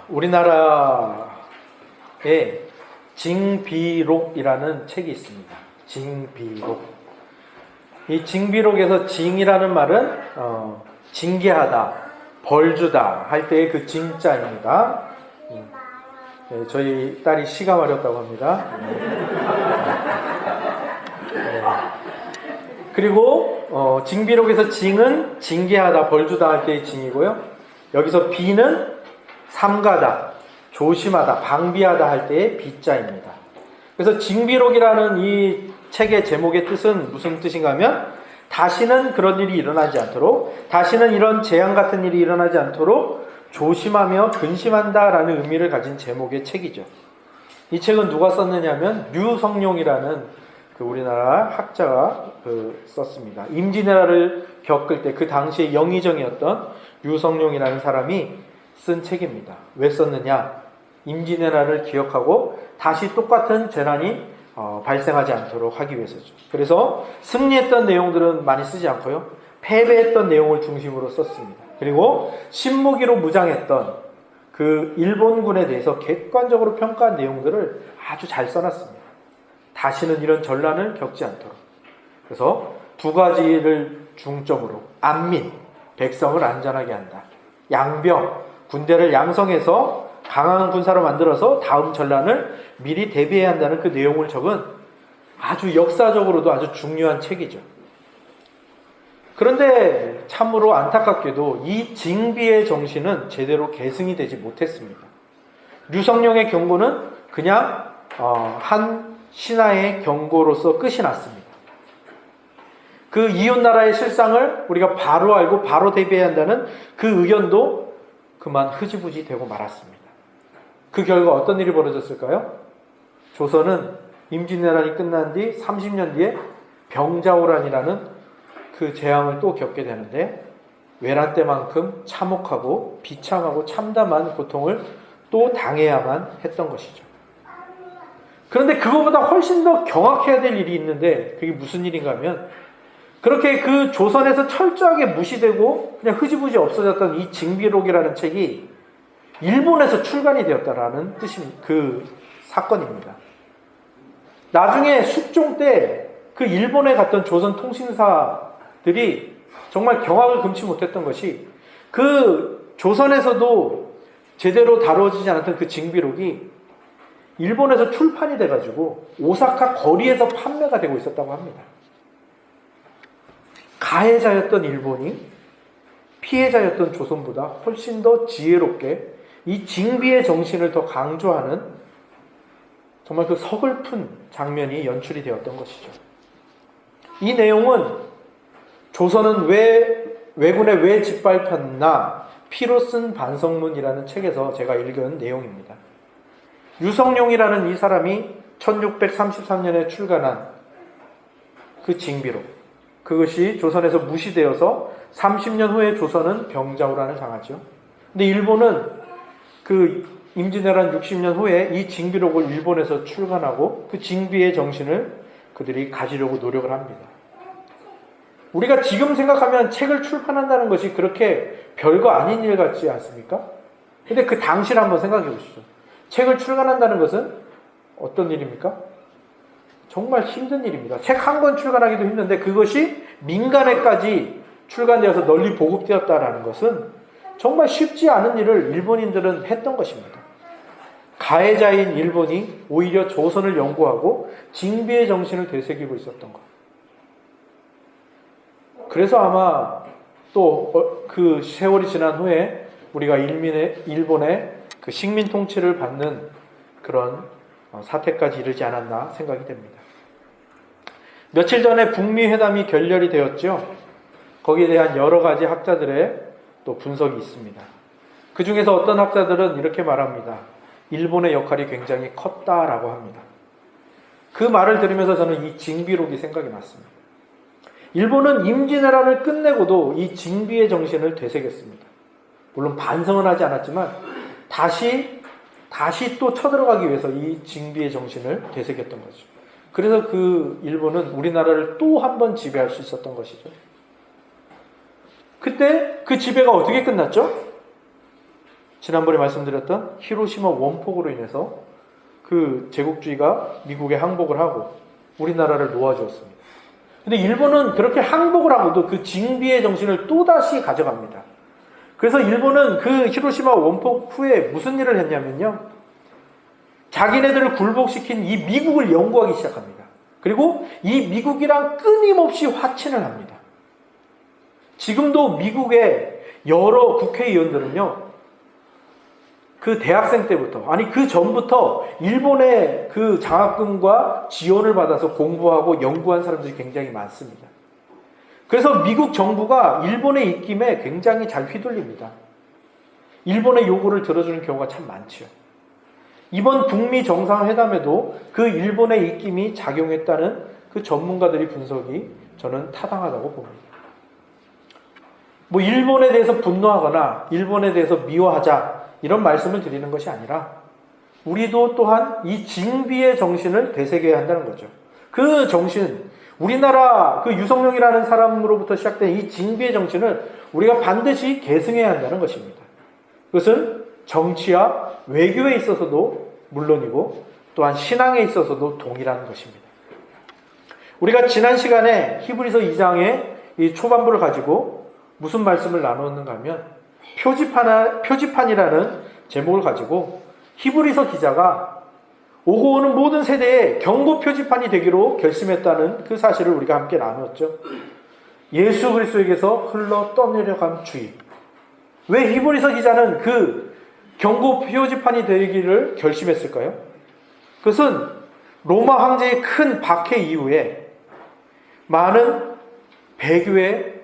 우리나라에 징비록이라는 책이 있습니다. 징비록. 이 징비록에서 징이라는 말은 징계하다, 벌주다 할 때의 그 징자입니다. 네, 저희 딸이 시가 마렵다고 합니다. 네. 그리고 징비록에서 징은 징계하다, 벌주다 할 때의 징이고요. 여기서 비는 삼가다, 조심하다, 방비하다 할 때의 비자입니다. 그래서 징비록이라는 이 책의 제목의 뜻은 무슨 뜻인가 하면 다시는 그런 일이 일어나지 않도록, 다시는 이런 재앙 같은 일이 일어나지 않도록 조심하며 근심한다라는 의미를 가진 제목의 책이죠. 이 책은 누가 썼느냐면 류성룡이라는 그 우리나라 학자가 썼습니다. 임진왜란을 겪을 때 그 당시에 영의정이었던 류성룡이라는 사람이 쓴 책입니다. 왜 썼느냐? 임진왜란을 기억하고 다시 똑같은 재난이 발생하지 않도록 하기 위해서죠. 그래서 승리했던 내용들은 많이 쓰지 않고요, 패배했던 내용을 중심으로 썼습니다. 그리고 신무기로 무장했던 그 일본군에 대해서 객관적으로 평가한 내용들을 아주 잘 써놨습니다. 다시는 이런 전란을 겪지 않도록. 그래서 두 가지를 중점으로 안민, 백성을 안전하게 한다. 양병, 군대를 양성해서 강한 군사로 만들어서 다음 전란을 미리 대비해야 한다는 그 내용을 적은 아주 역사적으로도 아주 중요한 책이죠. 그런데 참으로 안타깝게도 이 징비의 정신은 제대로 계승이 되지 못했습니다. 류성룡의 경고는 그냥 한 신하의 경고로서 끝이 났습니다. 그 이웃나라의 실상을 우리가 바로 알고 바로 대비해야 한다는 그 의견도 그만 흐지부지 되고 말았습니다. 그 결과 어떤 일이 벌어졌을까요? 조선은 임진왜란이 끝난 뒤 30년 뒤에 병자호란이라는 그 재앙을 또 겪게 되는데, 외란 때만큼 참혹하고 비참하고 참담한 고통을 또 당해야만 했던 것이죠. 그런데 그거보다 훨씬 더 경악해야 될 일이 있는데, 그게 무슨 일인가 하면, 그렇게 그 조선에서 철저하게 무시되고 그냥 흐지부지 없어졌던 이 징비록이라는 책이 일본에서 출간이 되었다라는 그 사건입니다. 나중에 숙종 때 그 일본에 갔던 조선 통신사들이 정말 경악을 금치 못했던 것이, 그 조선에서도 제대로 다뤄지지 않았던 그 징비록이 일본에서 출판이 돼가지고 오사카 거리에서 판매가 되고 있었다고 합니다. 가해자였던 일본이 피해자였던 조선보다 훨씬 더 지혜롭게 이 징비의 정신을 더 강조하는 정말 그 서글픈 장면이 연출이 되었던 것이죠. 이 내용은 조선은 왜군에 왜 짓밟혔나, 피로 쓴 반성문이라는 책에서 제가 읽은 내용입니다. 유성룡이라는 이 사람이 1633년에 출간한 그 징비록, 그것이 조선에서 무시되어서 30년 후에 조선은 병자호란을 당하죠. 근데 일본은 그 임진왜란 60년 후에 이 징비록을 일본에서 출간하고 그 징비의 정신을 그들이 가지려고 노력을 합니다. 우리가 지금 생각하면 책을 출판한다는 것이 그렇게 별거 아닌 일 같지 않습니까? 근데 그 당시를 한번 생각해 보시죠. 책을 출간한다는 것은 어떤 일입니까? 정말 힘든 일입니다. 책 한 권 출간하기도 힘든데 그것이 민간에까지 출간되어서 널리 보급되었다는 것은 정말 쉽지 않은 일을 일본인들은 했던 것입니다. 가해자인 일본이 오히려 조선을 연구하고 징비의 정신을 되새기고 있었던 것. 그래서 아마 또 그 세월이 지난 후에 우리가 일본의 그 식민 통치를 받는 그런 사태까지 이르지 않았나 생각이 됩니다. 며칠 전에 북미 회담이 결렬이 되었죠. 거기에 대한 여러 가지 학자들의 또 분석이 있습니다. 그 중에서 어떤 학자들은 이렇게 말합니다. 일본의 역할이 굉장히 컸다라고 합니다. 그 말을 들으면서 저는 이 징비록이 생각이 났습니다. 일본은 임진왜란을 끝내고도 이 징비의 정신을 되새겼습니다. 물론 반성은 하지 않았지만 다시 또 쳐들어가기 위해서 이 징비의 정신을 되새겼던 거죠. 그래서 그 일본은 우리나라를 또 한 번 지배할 수 있었던 것이죠. 그때 그 지배가 어떻게 끝났죠? 지난번에 말씀드렸던 히로시마 원폭으로 인해서 그 제국주의가 미국에 항복을 하고 우리나라를 놓아주었습니다. 근데 일본은 그렇게 항복을 하고도 그 징비의 정신을 또다시 가져갑니다. 그래서 일본은 그 히로시마 원폭 후에 무슨 일을 했냐면요. 자기네들을 굴복시킨 이 미국을 연구하기 시작합니다. 그리고 이 미국이랑 끊임없이 화친을 합니다. 지금도 미국의 여러 국회의원들은요, 그 대학생 때부터, 아니 그 전부터 일본의 그 장학금과 지원을 받아서 공부하고 연구한 사람들이 굉장히 많습니다. 그래서 미국 정부가 일본의 입김에 굉장히 잘 휘둘립니다. 일본의 요구를 들어주는 경우가 참 많죠. 이번 북미 정상회담에도 그 일본의 입김이 작용했다는 그 전문가들이 분석이 저는 타당하다고 봅니다. 뭐 일본에 대해서 분노하거나 일본에 대해서 미워하자 이런 말씀을 드리는 것이 아니라 우리도 또한 이 징비의 정신을 되새겨야 한다는 거죠. 그 정신, 우리나라 그 유성룡이라는 사람으로부터 시작된 이 징비의 정신을 우리가 반드시 계승해야 한다는 것입니다. 그것은 정치와 외교에 있어서도 물론이고 또한 신앙에 있어서도 동일한 것입니다. 우리가 지난 시간에 히브리서 2장의 이 초반부를 가지고 무슨 말씀을 나누었는가 하면 표지판이라는 제목을 가지고 히브리서 기자가 오고 오는 모든 세대에 경고 표지판이 되기로 결심했다는 그 사실을 우리가 함께 나누었죠. 예수 그리스도에게서 흘러 떠내려간 주의. 왜 히브리서 기자는 그 경고 표지판이 되기를 결심했을까요? 그것은 로마 황제의 큰 박해 이후에 많은 배교의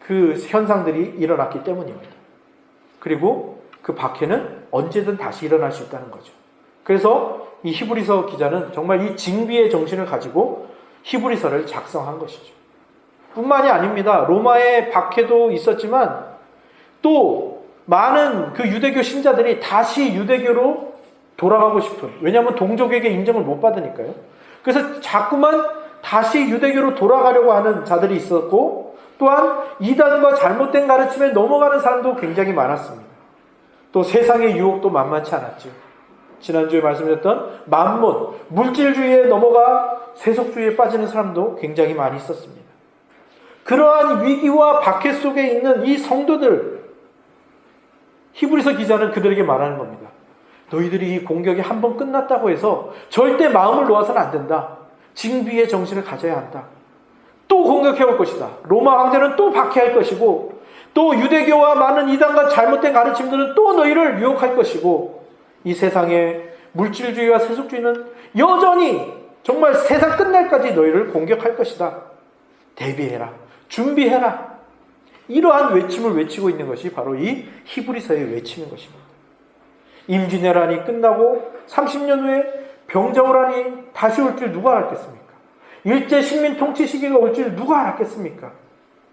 그 현상들이 일어났기 때문입니다. 그리고 그 박해는 언제든 다시 일어날 수 있다는 거죠. 그래서 이 히브리서 기자는 정말 이 징비의 정신을 가지고 히브리서를 작성한 것이죠. 뿐만이 아닙니다. 로마의 박해도 있었지만 또 많은 그 유대교 신자들이 다시 유대교로 돌아가고 싶은, 왜냐하면 동족에게 인정을 못 받으니까요. 그래서 자꾸만 다시 유대교로 돌아가려고 하는 자들이 있었고, 또한 이단과 잘못된 가르침에 넘어가는 사람도 굉장히 많았습니다. 또 세상의 유혹도 만만치 않았죠. 지난주에 말씀드렸던 만몬, 물질주의에 넘어가 세속주의에 빠지는 사람도 굉장히 많이 있었습니다. 그러한 위기와 박해 속에 있는 이 성도들, 히브리서 기자는 그들에게 말하는 겁니다. 너희들이 이 공격이 한번 끝났다고 해서 절대 마음을 놓아서는 안 된다. 징비의 정신을 가져야 한다. 또 공격해올 것이다. 로마 황제는 또 박해할 것이고, 또 유대교와 많은 이단과 잘못된 가르침들은 또 너희를 유혹할 것이고, 이 세상의 물질주의와 세속주의는 여전히 정말 세상 끝날까지 너희를 공격할 것이다. 대비해라. 준비해라. 이러한 외침을 외치고 있는 것이 바로 이 히브리서의 외침인 것입니다. 임진왜란이 끝나고 30년 후에 병자호란이 다시 올 줄 누가 알았겠습니까? 일제 식민 통치 시기가 올 줄 누가 알았겠습니까?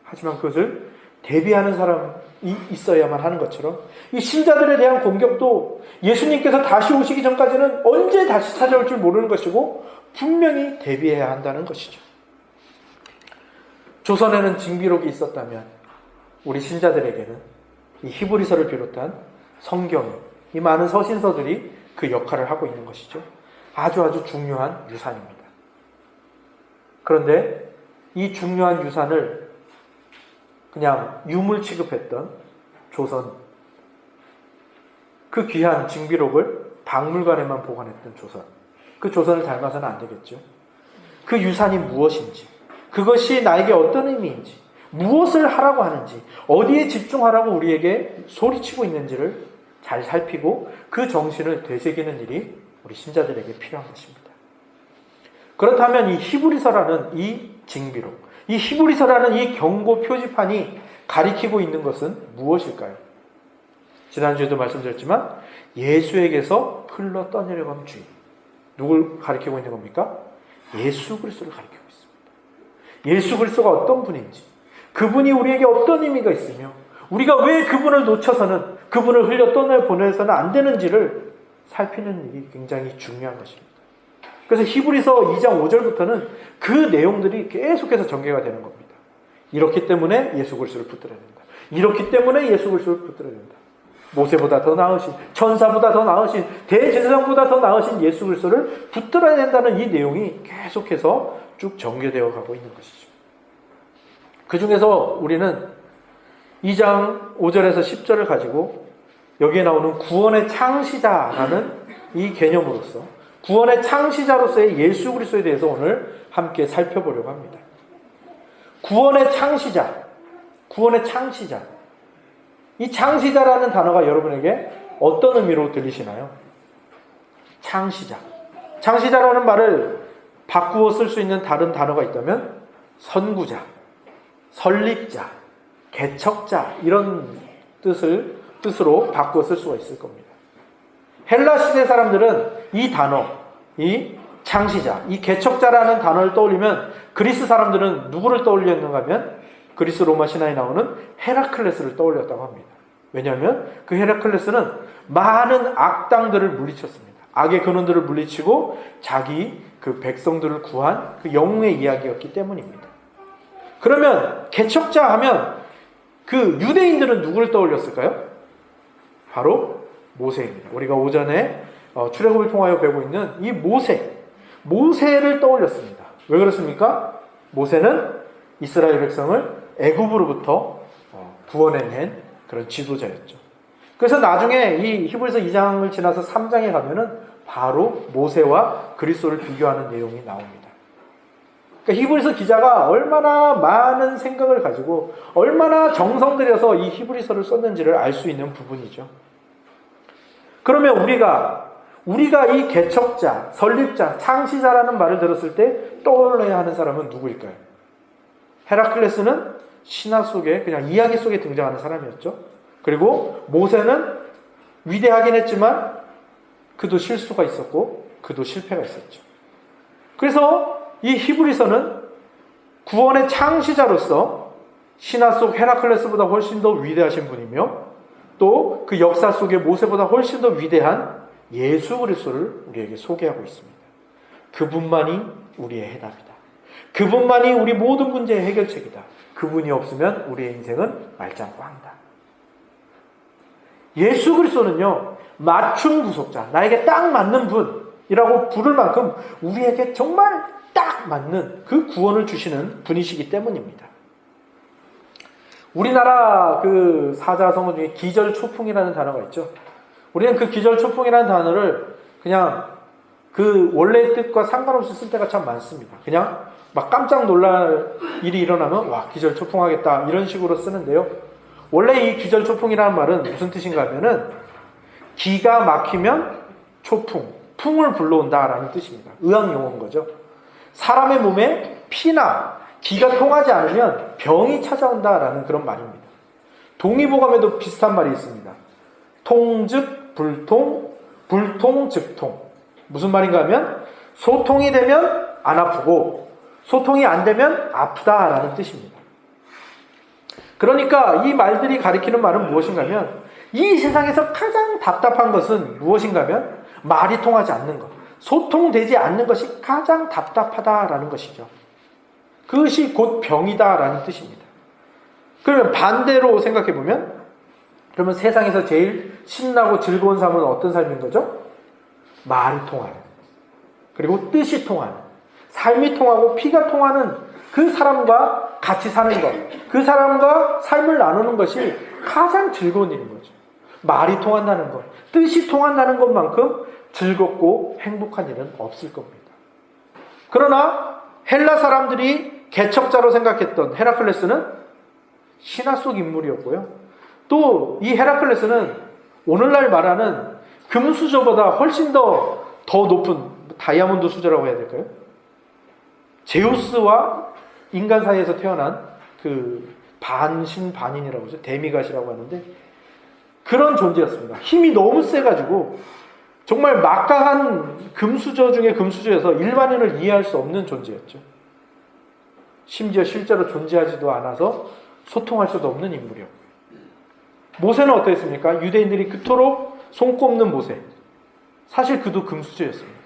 하지만 그것을 대비하는 사람이 있어야만 하는 것처럼 이 신자들에 대한 공격도 예수님께서 다시 오시기 전까지는 언제 다시 찾아올 줄 모르는 것이고 분명히 대비해야 한다는 것이죠. 조선에는 징비록이 있었다면 우리 신자들에게는 이 히브리서를 비롯한 성경, 이 많은 서신서들이 그 역할을 하고 있는 것이죠. 아주 중요한 유산입니다. 그런데 이 중요한 유산을 그냥 유물 취급했던 조선, 그 귀한 징비록을 박물관에만 보관했던 조선, 그 조선을 닮아서는 안 되겠죠. 그 유산이 무엇인지, 그것이 나에게 어떤 의미인지, 무엇을 하라고 하는지, 어디에 집중하라고 우리에게 소리치고 있는지를 잘 살피고 그 정신을 되새기는 일이 우리 신자들에게 필요한 것입니다. 그렇다면 이 히브리서라는 이 징비록, 이 히브리서라는 이 경고 표지판이 가리키고 있는 것은 무엇일까요? 지난주에도 말씀드렸지만 예수에게서 흘러 떠내려간 주의. 누굴 가리키고 있는 겁니까? 예수 그리스도를 가리키고 있습니다. 예수 그리스도가 어떤 분인지, 그분이 우리에게 어떤 의미가 있으며 우리가 왜 그분을 놓쳐서는, 그분을 흘려 떠내보내서는 안 되는지를 살피는 일이 굉장히 중요한 것입니다. 그래서 히브리서 2장 5절부터는 그 내용들이 계속해서 전개가 되는 겁니다. 이렇기 때문에 예수 그리스도를 붙들어야 된다. 이렇기 때문에 예수 그리스도를 붙들어야 된다. 모세보다 더 나으신, 천사보다 더 나으신, 대제사장보다 더 나으신 예수 그리스도를 붙들어야 된다는 이 내용이 계속해서 쭉 전개되어 가고 있는 것이죠. 그 중에서 우리는 2장 5절에서 10절을 가지고 여기에 나오는 구원의 창시자라는 이 개념으로서 구원의 창시자로서의 예수 그리스도에 대해서 오늘 함께 살펴보려고 합니다. 구원의 창시자, 구원의 창시자. 이 창시자라는 단어가 여러분에게 어떤 의미로 들리시나요? 창시자. 창시자라는 말을 바꾸어 쓸 수 있는 다른 단어가 있다면 선구자, 설립자, 개척자 이런 뜻으로 바꾸어 쓸 수가 있을 겁니다. 헬라 시대 사람들은 이 단어, 이 창시자, 이 개척자라는 단어를 떠올리면 그리스 사람들은 누구를 떠올렸는가 하면 그리스 로마 신화에 나오는 헤라클레스를 떠올렸다고 합니다. 왜냐하면 그 헤라클레스는 많은 악당들을 물리쳤습니다. 악의 근원들을 물리치고 자기 그 백성들을 구한 그 영웅의 이야기였기 때문입니다. 그러면 개척자 하면 그 유대인들은 누구를 떠올렸을까요? 바로 모세입니다. 우리가 오전에 출애굽을 통하여 배우고 있는 이 모세를 떠올렸습니다. 왜 그렇습니까? 모세는 이스라엘 백성을 애굽으로부터 구원해낸 그런 지도자였죠. 그래서 나중에 이 히브리서 2장을 지나서 3장에 가면은 바로 모세와 그리스도를 비교하는 내용이 나옵니다. 그러니까 히브리서 기자가 얼마나 많은 생각을 가지고 얼마나 정성 들여서 이 히브리서를 썼는지를 알 수 있는 부분이죠. 그러면 우리가 이 개척자, 설립자, 창시자라는 말을 들었을 때 떠올려야 하는 사람은 누구일까요? 헤라클레스는 신화 속에 그냥 이야기 속에 등장하는 사람이었죠. 그리고 모세는 위대하긴 했지만 그도 실수가 있었고 그도 실패가 있었죠. 그래서 이 히브리서는 구원의 창시자로서 신화 속 헤라클레스보다 훨씬 더 위대하신 분이며 또 그 역사 속에 모세보다 훨씬 더 위대한 예수 그리스도를 우리에게 소개하고 있습니다. 그분만이 우리의 해답이다. 그분만이 우리 모든 문제의 해결책이다. 그분이 없으면 우리의 인생은 말짱꽝이다. 예수 그리스도는요, 맞춤 구속자, 나에게 딱 맞는 분이라고 부를 만큼 우리에게 정말 딱 맞는 그 구원을 주시는 분이시기 때문입니다. 우리나라 그 사자성어 중에 기절초풍이라는 단어가 있죠. 우리는 그 기절초풍이라는 단어를 그냥 그 원래의 뜻과 상관없이 쓸 때가 참 많습니다. 그냥 막 깜짝 놀랄 일이 일어나면 와, 기절초풍하겠다 이런 식으로 쓰는데요. 원래 이 기절초풍이라는 말은 무슨 뜻인가 하면은 기가 막히면 초풍, 풍을 불러온다라는 뜻입니다. 의학용어인 거죠. 사람의 몸에 피나 기가 통하지 않으면 병이 찾아온다라는 그런 말입니다. 동의보감에도 비슷한 말이 있습니다. 통즉 불통, 불통 즉 통. 무슨 말인가 하면 소통이 되면 안 아프고 소통이 안 되면 아프다라는 뜻입니다. 그러니까 이 말들이 가리키는 말은 무엇인가 하면 이 세상에서 가장 답답한 것은 무엇인가 하면 말이 통하지 않는 것, 소통되지 않는 것이 가장 답답하다라는 것이죠. 그것이 곧 병이다라는 뜻입니다. 그러면 반대로 생각해보면 그러면 세상에서 제일 신나고 즐거운 삶은 어떤 삶인 거죠? 말이 통하는, 그리고 뜻이 통하는, 삶이 통하고 피가 통하는 그 사람과 같이 사는 것, 그 사람과 삶을 나누는 것이 가장 즐거운 일인 거죠. 말이 통한다는 것, 뜻이 통한다는 것만큼 즐겁고 행복한 일은 없을 겁니다. 그러나 헬라 사람들이 개척자로 생각했던 헤라클레스는 신화 속 인물이었고요. 또 이 헤라클레스는 오늘날 말하는 금수저보다 훨씬 더 높은 다이아몬드 수저라고 해야 될까요? 제우스와 인간 사이에서 태어난 그 반신반인이라고 하죠. 데미갓이라고 하는데 그런 존재였습니다. 힘이 너무 세가지고 정말 막강한 금수저 중에 금수저여서 일반인을 이해할 수 없는 존재였죠. 심지어 실제로 존재하지도 않아서 소통할 수도 없는 인물이었고요. 모세는 어떠했습니까? 유대인들이 그토록 손꼽는 모세. 사실 그도 금수저였습니다.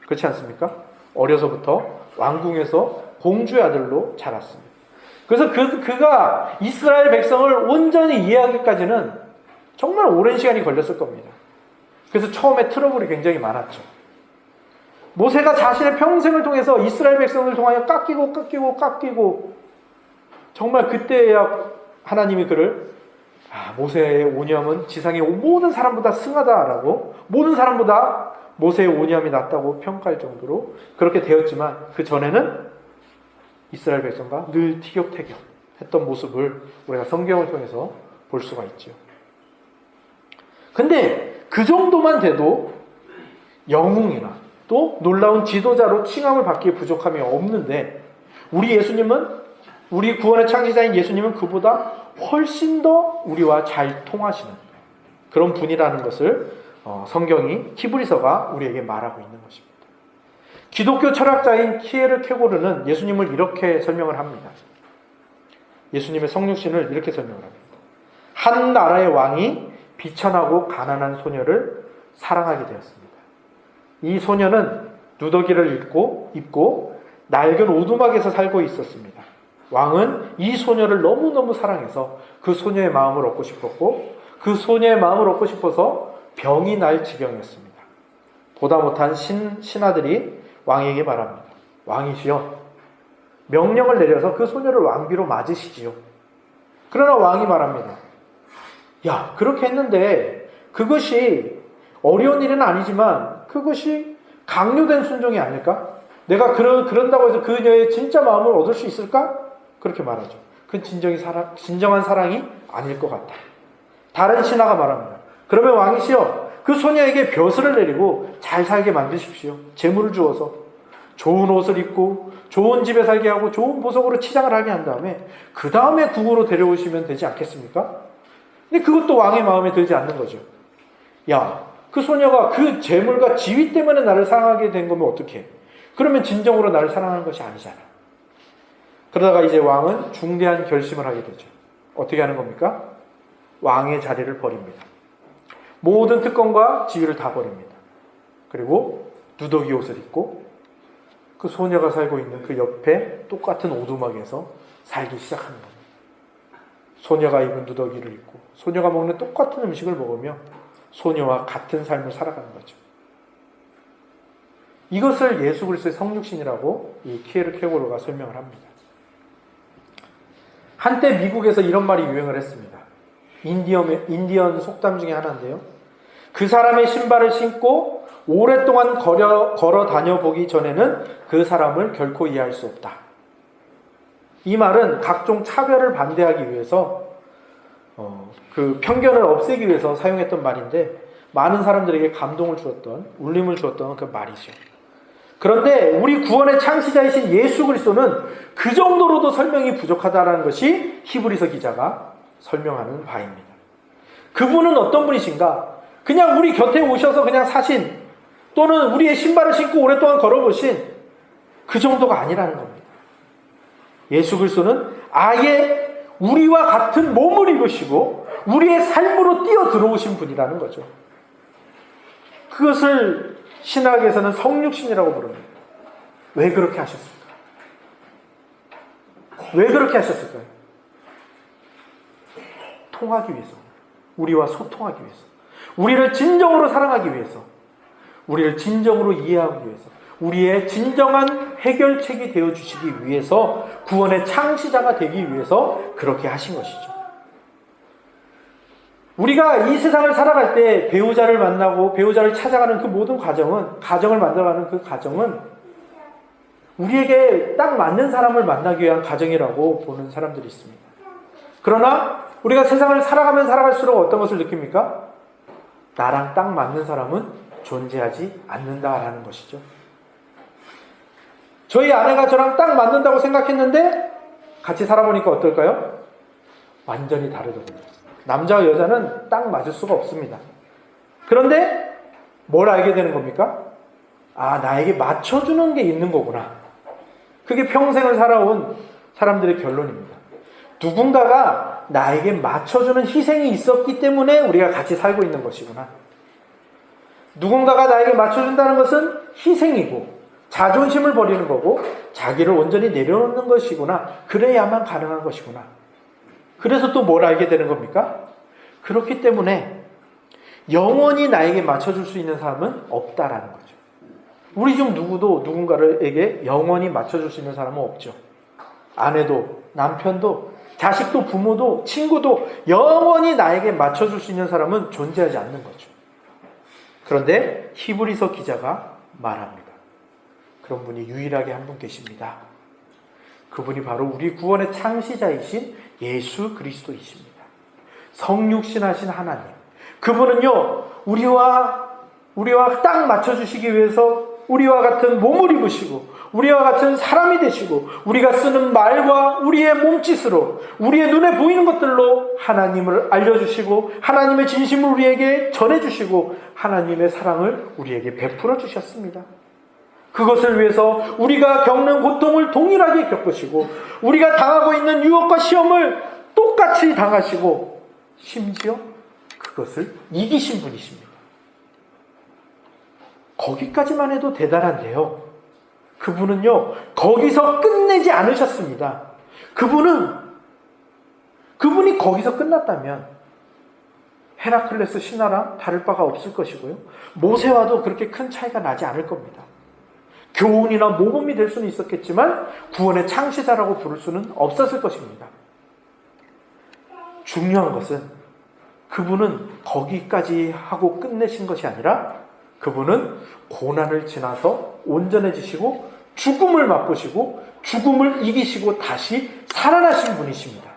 그렇지 않습니까? 어려서부터 왕궁에서 공주의 아들로 자랐습니다. 그래서 그가 이스라엘 백성을 온전히 이해하기까지는 정말 오랜 시간이 걸렸을 겁니다. 그래서 처음에 트러블이 굉장히 많았죠. 모세가 자신의 평생을 통해서 이스라엘 백성을 통하여 깎이고 정말 그때야 하나님이 그를 모세의 오념은 지상의 모든 사람보다 승하다라고, 모든 사람보다 모세의 오념이 낫다고 평가할 정도로 그렇게 되었지만, 그 전에는 이스라엘 백성과 늘 티격태격 했던 모습을 우리가 성경을 통해서 볼 수가 있죠. 근데 그 정도만 돼도 영웅이나 또 놀라운 지도자로 칭함을 받기에 부족함이 없는데, 우리 구원의 창시자인 예수님은 그보다 훨씬 더 우리와 잘 통하시는 그런 분이라는 것을 성경이, 히브리서가 우리에게 말하고 있는 것입니다. 기독교 철학자인 키에르케고르는 예수님을 이렇게 설명을 합니다. 예수님의 성육신을 이렇게 설명을 합니다. 한 나라의 왕이 비천하고 가난한 소녀를 사랑하게 되었습니다. 이 소녀는 누더기를 입고 낡은 오두막에서 살고 있었습니다. 왕은 이 소녀를 너무너무 사랑해서 그 소녀의 마음을 얻고 싶었고, 그 소녀의 마음을 얻고 싶어서 병이 날 지경이었습니다. 보다 못한 신하들이 왕에게 말합니다. 왕이시여, 명령을 내려서 그 소녀를 왕비로 맞으시지요. 그러나 왕이 말합니다. 야, 그렇게 했는데 그것이 어려운 일은 아니지만 그것이 강요된 순종이 아닐까? 내가 그런다고 해서 그녀의 진짜 마음을 얻을 수 있을까? 그렇게 말하죠. 그건 진정한 사랑이 아닐 것 같다. 다른 신하가 말합니다. 그러면 왕이시여, 그 소녀에게 벼슬을 내리고 잘 살게 만드십시오. 재물을 주어서 좋은 옷을 입고 좋은 집에 살게 하고 좋은 보석으로 치장을 하게 한 다음에 그 다음에 궁으로 데려오시면 되지 않겠습니까? 근데 그것도 왕의 마음에 들지 않는 거죠. 야, 그 소녀가 그 재물과 지위 때문에 나를 사랑하게 된 거면 어떡해? 그러면 진정으로 나를 사랑하는 것이 아니잖아. 그러다가 이제 왕은 중대한 결심을 하게 되죠. 어떻게 하는 겁니까? 왕의 자리를 버립니다. 모든 특권과 지위를 다 버립니다. 그리고 누더기 옷을 입고 그 소녀가 살고 있는 그 옆에 똑같은 오두막에서 살기 시작하는 겁니다. 소녀가 입은 누더기를 입고 소녀가 먹는 똑같은 음식을 먹으며 소녀와 같은 삶을 살아가는 거죠. 이것을 예수 그리스도의 성육신이라고 이 키에르케고르가 설명을 합니다. 한때 미국에서 이런 말이 유행을 했습니다. 인디언 속담 중에 하나인데요. 그 사람의 신발을 신고 오랫동안 걸어 다녀보기 전에는 그 사람을 결코 이해할 수 없다. 이 말은 각종 차별을 반대하기 위해서 그 편견을 없애기 위해서 사용했던 말인데, 많은 사람들에게 감동을 주었던, 울림을 주었던 그 말이죠. 그런데 우리 구원의 창시자이신 예수 그리스도는 그 정도로도 설명이 부족하다는 것이 히브리서 기자가 설명하는 바입니다. 그분은 어떤 분이신가? 그냥 우리 곁에 오셔서 그냥 사신, 또는 우리의 신발을 신고 오랫동안 걸어보신 그 정도가 아니라는 겁니다. 예수 그리스도는 아예 우리와 같은 몸을 입으시고 우리의 삶으로 뛰어 들어오신 분이라는 거죠. 그것을 신학에서는 성육신이라고 부릅니다. 왜 그렇게 하셨을까? 왜 그렇게 하셨을까요? 통하기 위해서, 우리와 소통하기 위해서, 우리를 진정으로 사랑하기 위해서, 우리를 진정으로 이해하기 위해서, 우리의 진정한 해결책이 되어주시기 위해서, 구원의 창시자가 되기 위해서 그렇게 하신 것이죠. 우리가 이 세상을 살아갈 때 배우자를 만나고 배우자를 찾아가는 그 모든 과정은, 가정을 만들어가는 그 과정은 우리에게 딱 맞는 사람을 만나기 위한 과정이라고 보는 사람들이 있습니다. 그러나 우리가 세상을 살아가면 살아갈수록 어떤 것을 느낍니까? 나랑 딱 맞는 사람은 존재하지 않는다라는 것이죠. 저희 아내가 저랑 딱 맞는다고 생각했는데 같이 살아보니까 어떨까요? 완전히 다르더군요. 남자와 여자는 딱 맞을 수가 없습니다. 그런데 뭘 알게 되는 겁니까? 아, 나에게 맞춰주는 게 있는 거구나. 그게 평생을 살아온 사람들의 결론입니다. 누군가가 나에게 맞춰주는 희생이 있었기 때문에 우리가 같이 살고 있는 것이구나. 누군가가 나에게 맞춰준다는 것은 희생이고 자존심을 버리는 거고 자기를 온전히 내려놓는 것이구나. 그래야만 가능한 것이구나. 그래서 또 뭘 알게 되는 겁니까? 그렇기 때문에 영원히 나에게 맞춰줄 수 있는 사람은 없다라는 거죠. 우리 중 누구도 누군가에게 영원히 맞춰줄 수 있는 사람은 없죠. 아내도, 남편도, 자식도, 부모도, 친구도 영원히 나에게 맞춰줄 수 있는 사람은 존재하지 않는 거죠. 그런데 히브리서 기자가 말합니다. 그런 분이 유일하게 한 분 계십니다. 그분이 바로 우리 구원의 창시자이신 예수 그리스도이십니다. 성육신하신 하나님. 그분은요, 우리와 딱 맞춰주시기 위해서 우리와 같은 몸을 입으시고 우리와 같은 사람이 되시고 우리가 쓰는 말과 우리의 몸짓으로 우리의 눈에 보이는 것들로 하나님을 알려주시고 하나님의 진심을 우리에게 전해주시고 하나님의 사랑을 우리에게 베풀어 주셨습니다. 그것을 위해서 우리가 겪는 고통을 동일하게 겪으시고 우리가 당하고 있는 유혹과 시험을 똑같이 당하시고 심지어 그것을 이기신 분이십니다. 거기까지만 해도 대단한데요. 그분은요, 거기서 끝내지 않으셨습니다. 그분이 거기서 끝났다면 헤라클레스 신하랑 다를 바가 없을 것이고요. 모세와도 그렇게 큰 차이가 나지 않을 겁니다. 교훈이나 모범이 될 수는 있었겠지만 구원의 창시자라고 부를 수는 없었을 것입니다. 중요한 것은 그분은 거기까지 하고 끝내신 것이 아니라 그분은 고난을 지나서 온전해지시고 죽음을 맛보시고 죽음을 이기시고 다시 살아나신 분이십니다.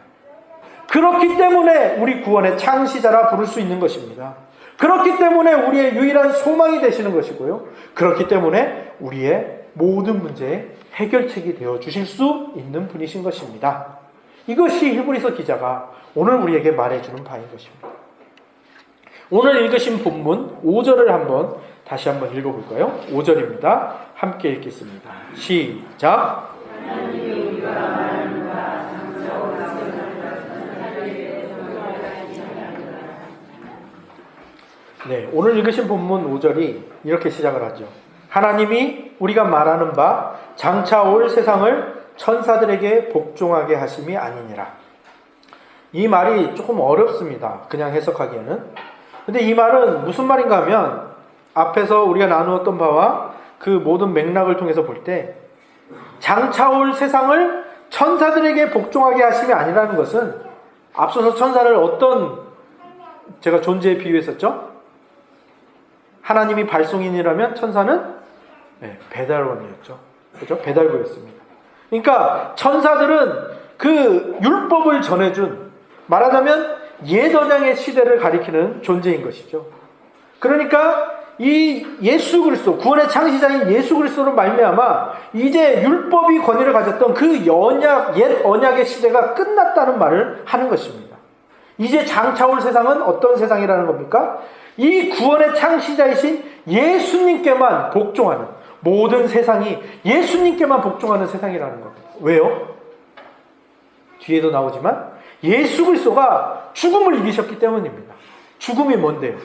그렇기 때문에 우리 구원의 창시자라 부를 수 있는 것입니다. 그렇기 때문에 우리의 유일한 소망이 되시는 것이고요. 그렇기 때문에 우리의 모든 문제의 해결책이 되어 주실 수 있는 분이신 것입니다. 이것이 히브리서 기자가 오늘 우리에게 말해주는 바인 것입니다. 오늘 읽으신 본문 5절을 다시 한번 읽어볼까요? 5절입니다. 함께 읽겠습니다. 시작. 네, 오늘 읽으신 본문 5절이 이렇게 시작을 하죠. 하나님이 우리가 말하는 바 장차 올 세상을 천사들에게 복종하게 하심이 아니니라. 이 말이 조금 어렵습니다. 그냥 해석하기에는. 근데 이 말은 무슨 말인가 하면 앞에서 우리가 나누었던 바와 그 모든 맥락을 통해서 볼 때 장차 올 세상을 천사들에게 복종하게 하심이 아니라는 것은 앞서서 천사를 어떤 제가 존재에 비유했었죠? 하나님이 발송인이라면 천사는 배달원이었죠. 그렇죠? 배달부였습니다. 그러니까 천사들은 그 율법을 전해준 말하자면 옛 언약의 시대를 가리키는 존재인 것이죠. 그러니까 이 예수 그리스도, 구원의 창시자인 예수 그리스도로 말미암아 이제 율법이 권위를 가졌던 그 옛 언약의 시대가 끝났다는 말을 하는 것입니다. 이제 장차 올 세상은 어떤 세상이라는 겁니까? 이 구원의 창시자이신 예수님께만 복종하는, 모든 세상이 예수님께만 복종하는 세상이라는 겁니다. 왜요? 뒤에도 나오지만 예수 그리스도가 죽음을 이기셨기 때문입니다. 죽음이 뭔데요?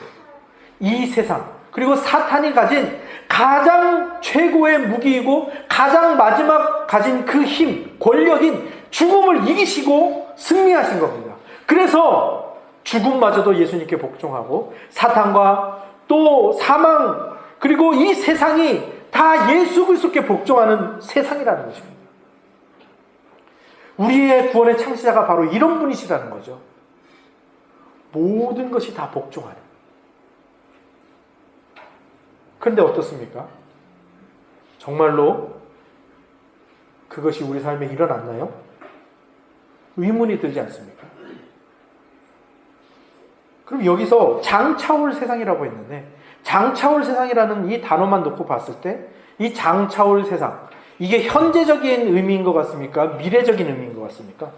이 세상, 그리고 사탄이 가진 가장 최고의 무기이고 가장 마지막 가진 그 힘, 권력인 죽음을 이기시고 승리하신 겁니다. 그래서 죽음마저도 예수님께 복종하고 사탄과 또 사망, 그리고 이 세상이 다 예수 그리스도께 복종하는 세상이라는 것입니다. 우리의 구원의 창시자가 바로 이런 분이시라는 거죠. 모든 것이 다 복종하는. 그런데 어떻습니까? 정말로 그것이 우리 삶에 일어났나요? 의문이 들지 않습니까? 그럼 여기서 장차올 세상이라고 했는데 장차올 세상이라는 이 단어만 놓고 봤을 때 이 장차올 세상, 이게 현재적인 의미인 것 같습니까? 미래적인 의미인 것 같습니까?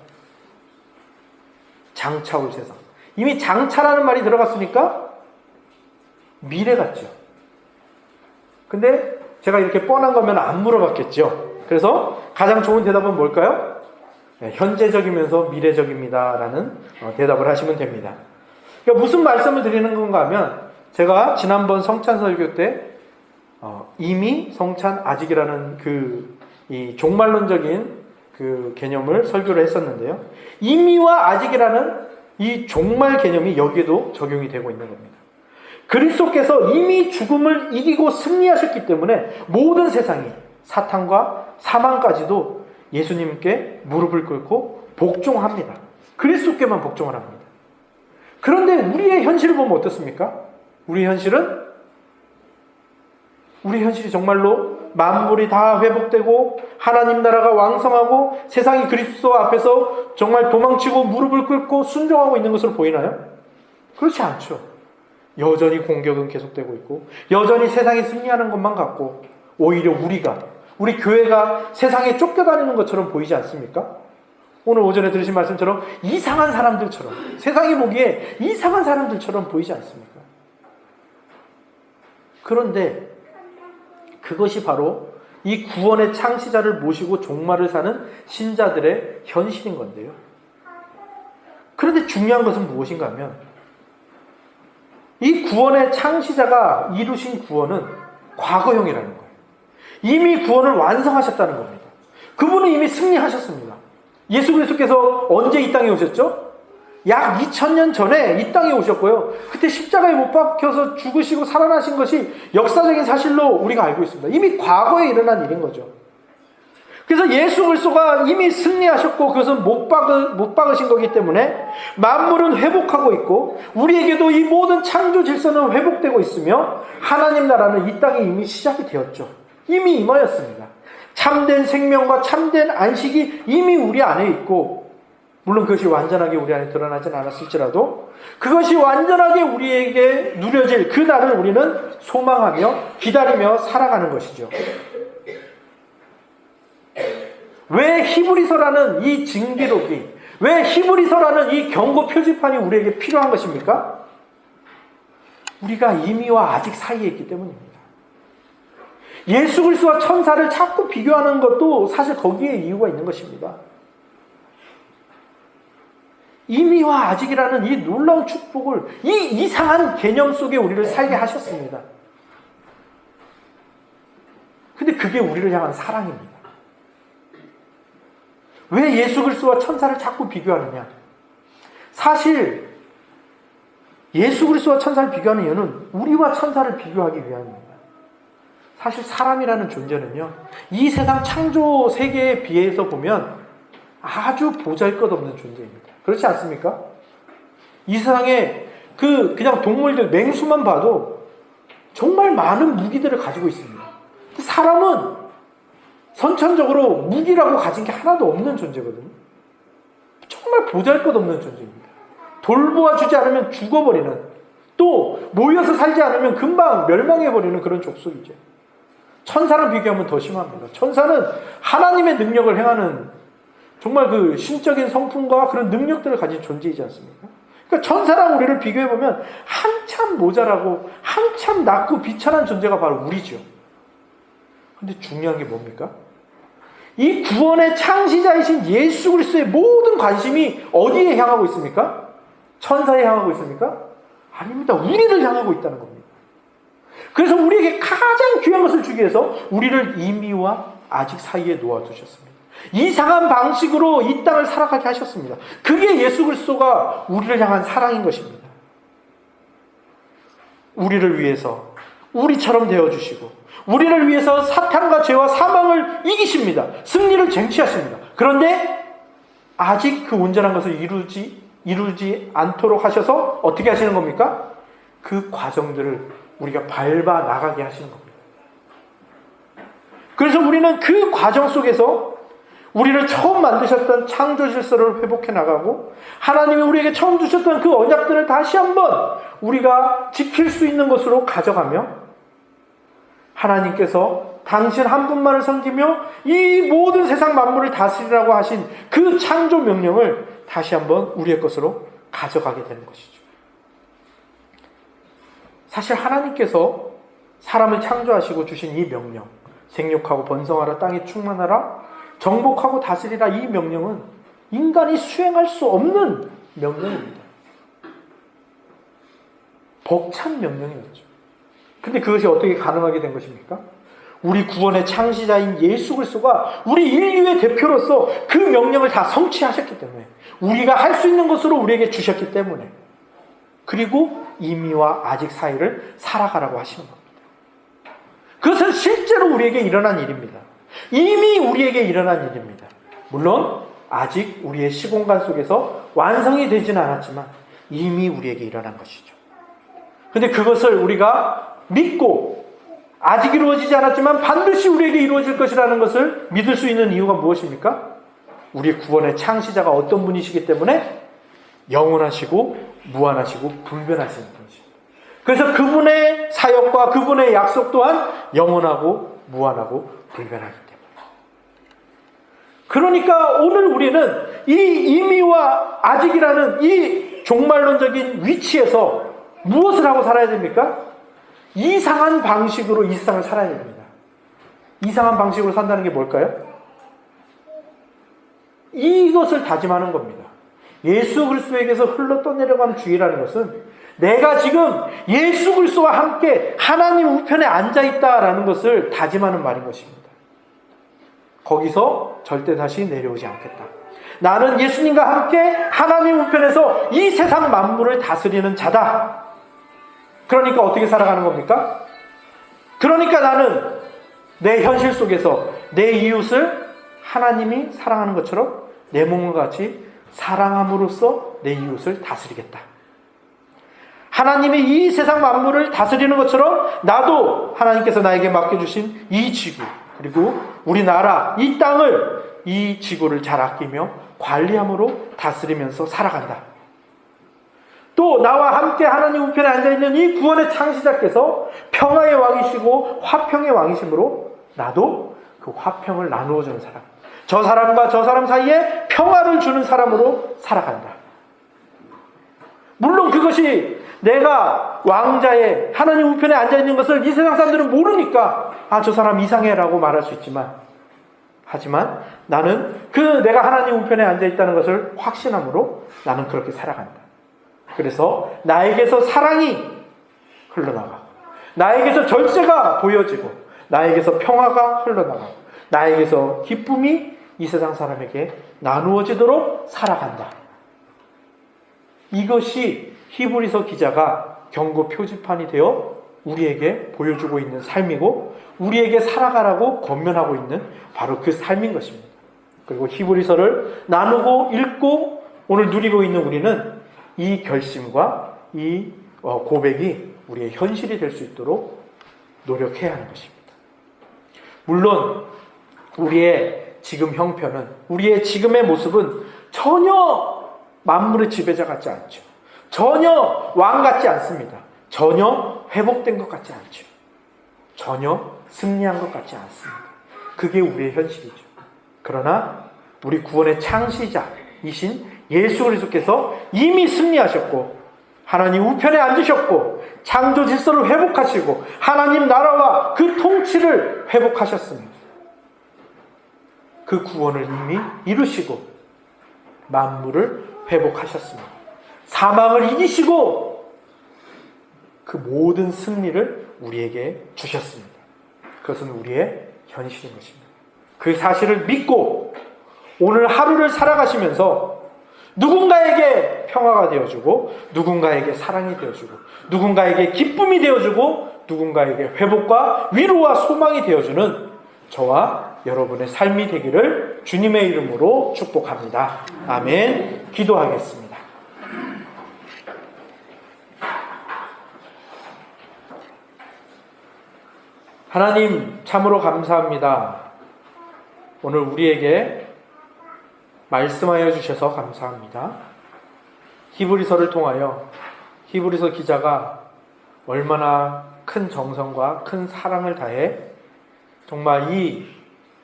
장차올 세상. 이미 장차라는 말이 들어갔으니까 미래 같죠. 근데 제가 이렇게 뻔한 거면 안 물어봤겠죠. 그래서 가장 좋은 대답은 뭘까요? 현재적이면서 미래적입니다라는 대답을 하시면 됩니다. 그러니까 무슨 말씀을 드리는 건가 하면 제가 지난번 성찬 설교 때 이미 성찬 아직이라는 이 종말론적인 그 개념을 설교를 했었는데요. 이미와 아직이라는 이 종말 개념이 여기에도 적용이 되고 있는 겁니다. 그리스도께서 이미 죽음을 이기고 승리하셨기 때문에 모든 세상이 사탄과 사망까지도 예수님께 무릎을 꿇고 복종합니다. 그리스도께만 복종을 합니다. 그런데 우리의 현실을 보면 어떻습니까? 우리의 현실이 정말로 만물이 다 회복되고 하나님 나라가 왕성하고 세상이 그리스도 앞에서 정말 도망치고 무릎을 꿇고 순종하고 있는 것으로 보이나요? 그렇지 않죠. 여전히 공격은 계속되고 있고 여전히 세상이 승리하는 것만 같고 오히려 우리 교회가 세상에 쫓겨다니는 것처럼 보이지 않습니까? 오늘 오전에 들으신 말씀처럼 이상한 사람들처럼, 세상이 보기에 이상한 사람들처럼 보이지 않습니까? 그런데 그것이 바로 이 구원의 창시자를 모시고 종말을 사는 신자들의 현실인 건데요. 그런데 중요한 것은 무엇인가 하면 이 구원의 창시자가 이루신 구원은 과거형이라는 거예요. 이미 구원을 완성하셨다는 겁니다. 그분은 이미 승리하셨습니다. 예수 그리스도께서 언제 이 땅에 오셨죠? 약 2000년 전에 이 땅에 오셨고요. 그때 십자가에 못 박혀서 죽으시고 살아나신 것이 역사적인 사실로 우리가 알고 있습니다. 이미 과거에 일어난 일인 거죠. 그래서 예수 그리스도가 이미 승리하셨고 그것은 못 박으신 거기 때문에 만물은 회복하고 있고 우리에게도 이 모든 창조 질서는 회복되고 있으며 하나님 나라는 이 땅에 이미 시작이 되었죠. 이미 임하였습니다. 참된 생명과 참된 안식이 이미 우리 안에 있고 물론 그것이 완전하게 우리 안에 드러나진 않았을지라도 그것이 완전하게 우리에게 누려질 그 날을 우리는 소망하며 기다리며 살아가는 것이죠. 왜 히브리서라는 이 징비록이, 왜 히브리서라는 이 경고 표지판이 우리에게 필요한 것입니까? 우리가 이미와 아직 사이에 있기 때문입니다. 예수 그리스도와 천사를 자꾸 비교하는 것도 사실 거기에 이유가 있는 것입니다. 이미와 아직이라는 이 놀라운 축복을 이 이상한 개념 속에 우리를 살게 하셨습니다. 근데 그게 우리를 향한 사랑입니다. 왜 예수 그리스도와 천사를 자꾸 비교하느냐? 사실 예수 그리스도와 천사를 비교하는 이유는 우리와 천사를 비교하기 위함입니다. 사실 사람이라는 존재는요, 이 세상 창조 세계에 비해서 보면 아주 보잘것없는 존재입니다. 그렇지 않습니까? 이 세상에 그냥 동물들, 맹수만 봐도 정말 많은 무기들을 가지고 있습니다. 사람은 선천적으로 무기라고 가진 게 하나도 없는 존재거든요. 정말 보잘것없는 존재입니다. 돌보아주지 않으면 죽어버리는, 또 모여서 살지 않으면 금방 멸망해버리는 그런 족속이죠. 천사랑 비교하면 더 심합니다. 천사는 하나님의 능력을 행하는 정말 그 신적인 성품과 그런 능력들을 가진 존재이지 않습니까? 그러니까 천사랑 우리를 비교해보면 한참 모자라고 한참 낮고 비천한 존재가 바로 우리죠. 근데 중요한 게 뭡니까? 이 구원의 창시자이신 예수 그리스도의 모든 관심이 어디에 향하고 있습니까? 천사에 향하고 있습니까? 아닙니다. 우리를 향하고 있다는 겁니다. 그래서 우리에게 가장 귀한 것을 주기 위해서 우리를 이미와 아직 사이에 놓아두셨습니다. 이상한 방식으로 이 땅을 살아가게 하셨습니다. 그게 예수 그리스도가 우리를 향한 사랑인 것입니다. 우리를 위해서 우리처럼 되어주시고 우리를 위해서 사탄과 죄와 사망을 이기십니다. 승리를 쟁취하십니다. 그런데 아직 그 온전한 것을 이루지 않도록 하셔서 어떻게 하시는 겁니까? 그 과정들을 우리가 밟아 나가게 하시는 겁니다. 그래서 우리는 그 과정 속에서 우리를 처음 만드셨던 창조 질서를 회복해 나가고 하나님이 우리에게 처음 주셨던 그 언약들을 다시 한번 우리가 지킬 수 있는 것으로 가져가며 하나님께서 당신 한 분만을 섬기며 이 모든 세상 만물을 다스리라고 하신 그 창조 명령을 다시 한번 우리의 것으로 가져가게 되는 것이죠. 사실 하나님께서 사람을 창조하시고 주신 이 명령, 생육하고 번성하라, 땅에 충만하라, 정복하고 다스리라, 이 명령은 인간이 수행할 수 없는 명령입니다. 벅찬 명령이었죠. 근데 그것이 어떻게 가능하게 된 것입니까? 우리 구원의 창시자인 예수 그리스도가 우리 인류의 대표로서 그 명령을 다 성취하셨기 때문에, 우리가 할 수 있는 것으로 우리에게 주셨기 때문에, 그리고 이미와 아직 사이를 살아가라고 하시는 겁니다. 그것은 실제로 우리에게 일어난 일입니다. 이미 우리에게 일어난 일입니다. 물론 아직 우리의 시공간 속에서 완성이 되지는 않았지만 이미 우리에게 일어난 것이죠. 근데 그것을 우리가 믿고, 아직 이루어지지 않았지만 반드시 우리에게 이루어질 것이라는 것을 믿을 수 있는 이유가 무엇입니까? 우리 구원의 창시자가 어떤 분이시기 때문에 영원하시고 무한하시고 불변하시는 분이십니다. 그래서 그분의 사역과 그분의 약속 또한 영원하고 무한하고 불변하기 때문에. 그러니까 오늘 우리는 이 이미와 아직이라는 이 종말론적인 위치에서 무엇을 하고 살아야 됩니까? 이상한 방식으로 이 세상을 살아야 됩니다. 이상한 방식으로 산다는 게 뭘까요? 이것을 다짐하는 겁니다. 예수 그리스도에게서 흘러 떠내려간 주의라는 것은 내가 지금 예수 그리스도와 함께 하나님 우편에 앉아있다라는 것을 다짐하는 말인 것입니다. 거기서 절대 다시 내려오지 않겠다. 나는 예수님과 함께 하나님 우편에서 이 세상 만물을 다스리는 자다. 그러니까 어떻게 살아가는 겁니까? 그러니까 나는 내 현실 속에서 내 이웃을 하나님이 사랑하는 것처럼 내 몸과 같이 사랑함으로써 내 이웃을 다스리겠다. 하나님이 이 세상 만물을 다스리는 것처럼 나도 하나님께서 나에게 맡겨주신 이 지구, 그리고 우리나라, 이 땅을, 이 지구를 잘 아끼며 관리함으로 다스리면서 살아간다. 또 나와 함께 하나님 우편에 앉아있는 이 구원의 창시자께서 평화의 왕이시고 화평의 왕이시므로 나도 그 화평을 나누어주는 사람, 저 사람과 저 사람 사이에 평화를 주는 사람으로 살아간다. 물론 그것이 내가 왕자의 하나님 우편에 앉아있는 것을 이 세상 사람들은 모르니까 저 사람 이상해라고 말할 수 있지만, 하지만 나는 내가 하나님 우편에 앉아있다는 것을 확신함으로 나는 그렇게 살아간다. 그래서 나에게서 사랑이 흘러나가고, 나에게서 절제가 보여지고, 나에게서 평화가 흘러나가고, 나에게서 기쁨이 이 세상 사람에게 나누어지도록 살아간다. 이것이 히브리서 기자가 경고 표지판이 되어 우리에게 보여주고 있는 삶이고, 우리에게 살아가라고 권면하고 있는 바로 그 삶인 것입니다. 그리고 히브리서를 나누고 읽고 오늘 누리고 있는 우리는 이 결심과 이 고백이 우리의 현실이 될 수 있도록 노력해야 하는 것입니다. 물론 우리의 지금 형편은, 우리의 지금의 모습은 전혀 만물의 지배자 같지 않죠. 전혀 왕 같지 않습니다. 전혀 회복된 것 같지 않죠. 전혀 승리한 것 같지 않습니다. 그게 우리의 현실이죠. 그러나 우리 구원의 창시자이신 예수 그리스도께서 이미 승리하셨고, 하나님 우편에 앉으셨고, 창조 질서를 회복하시고, 하나님 나라와 그 통치를 회복하셨습니다. 그 구원을 이미 이루시고 만물을 회복하셨습니다. 사망을 이기시고 그 모든 승리를 우리에게 주셨습니다. 그것은 우리의 현실인 것입니다. 그 사실을 믿고 오늘 하루를 살아가시면서 누군가에게 평화가 되어주고, 누군가에게 사랑이 되어주고, 누군가에게 기쁨이 되어주고, 누군가에게 회복과 위로와 소망이 되어주는 저와 여러분의 삶이 되기를 주님의 이름으로 축복합니다. 아멘. 기도하겠습니다. 하나님, 참으로 감사합니다. 오늘 우리에게 말씀하여 주셔서 감사합니다. 히브리서를 통하여 히브리서 기자가 얼마나 큰 정성과 큰 사랑을 다해 정말 이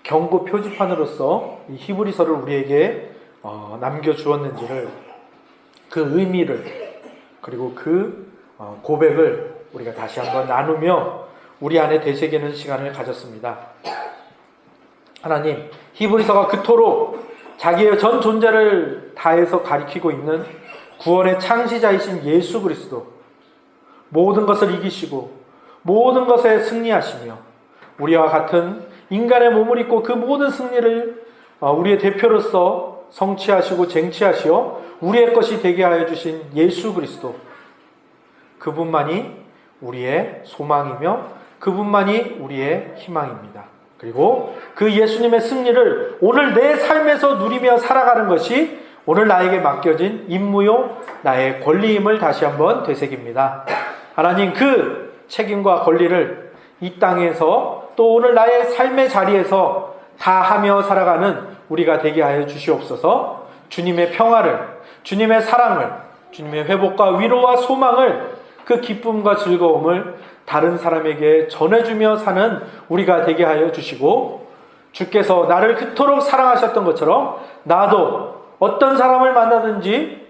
경고 표지판으로서 이 히브리서를 우리에게 남겨주었는지를, 그 의미를, 그리고 그 고백을 우리가 다시 한번 나누며 우리 안에 되새기는 시간을 가졌습니다. 하나님, 히브리서가 그토록 자기의 전 존재를 다해서 가리키고 있는 구원의 창시자이신 예수 그리스도, 모든 것을 이기시고 모든 것에 승리하시며 우리와 같은 인간의 몸을 입고 그 모든 승리를 우리의 대표로서 성취하시고 쟁취하시어 우리의 것이 되게 하여 주신 예수 그리스도, 그분만이 우리의 소망이며 그분만이 우리의 희망입니다. 그리고 그 예수님의 승리를 오늘 내 삶에서 누리며 살아가는 것이 오늘 나에게 맡겨진 임무요 나의 권리임을 다시 한번 되새깁니다. 하나님, 그 책임과 권리를 이 땅에서 또 오늘 나의 삶의 자리에서 다 하며 살아가는 우리가 되게 하여 주시옵소서. 주님의 평화를, 주님의 사랑을, 주님의 회복과 위로와 소망을, 그 기쁨과 즐거움을 다른 사람에게 전해주며 사는 우리가 되게 하여 주시고, 주께서 나를 그토록 사랑하셨던 것처럼 나도 어떤 사람을 만나든지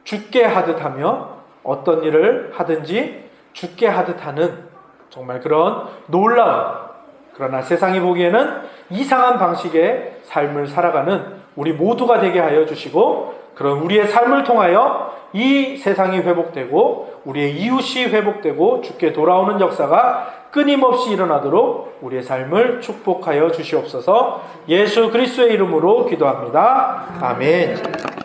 죽게 하듯 하며 어떤 일을 하든지 죽게 하듯 하는 정말 그런 놀라운, 그러나 세상이 보기에는 이상한 방식의 삶을 살아가는 우리 모두가 되게 하여 주시고, 그런 우리의 삶을 통하여 이 세상이 회복되고 우리의 이웃이 회복되고 주께 돌아오는 역사가 끊임없이 일어나도록 우리의 삶을 축복하여 주시옵소서. 예수 그리스도의 이름으로 기도합니다. 아멘.